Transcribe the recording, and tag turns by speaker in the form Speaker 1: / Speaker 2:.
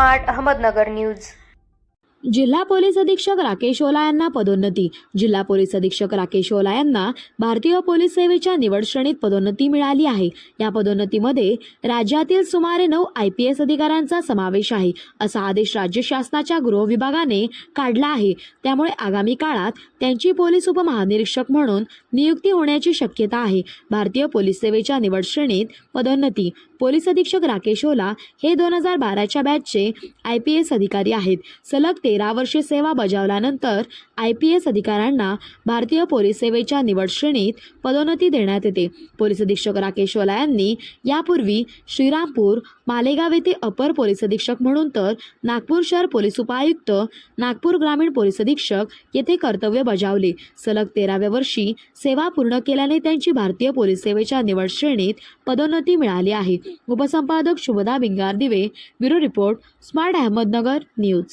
Speaker 1: Smart Ahmednagar news.
Speaker 2: जिल्हा police अधीक्षक राकेश ओला यांना पदोन्नती। जिल्हा पोलीस अधीक्षक राकेश ओला यांना भारतीय पोलीस सेवेच्या निवड श्रेणीत पदोन्नती मिळाली आहे। या पदोन्नतीमध्ये राज्यातील सुमारे 9 IPS अधिकाऱ्यांचा समावेश आहे, असा आदेश राज्य शासनाच्या गृह विभागाने काढला आहे। त्यामुळे आगामी काळात त्यांची पोलीस उपमहानिरीक्षक म्हणून नियुक्ती होण्याची शक्यता आहे। भारतीय पोलीस सेवेच्या निवड श्रेणीत पदोन्नती। पोलीस अधीक्षक राकेश ओला हे 2012च्या बॅचचे IPS अधिकारी आहेत। सलग 13 वर्षे सेवा बजावल्यानंतर IPS अधिकाऱ्यांना भारतीय पोलीस सेवेच्या निवड श्रेणीत पदोन्नती देण्यात येते। पोलीस अधीक्षक राकेश ओला यांनी यापूर्वी श्रीरामपूर, मालेगाव येथे अपर पोलीस अधीक्षक म्हणून तर नागपूर शहर पोलीस उपायुक्त, नागपूर ग्रामीण पोलीस अधीक्षक येथे कर्तव्य बजावले। सलग 13व्या वर्षी सेवा पूर्ण केल्याने त्यांची भारतीय पोलीस सेवेच्या निवड श्रेणीत पदोन्नती मिळाली आहे। उपसंपादक शुभदा भिंगार दिवे, bureau report, smart Ahmednagar news.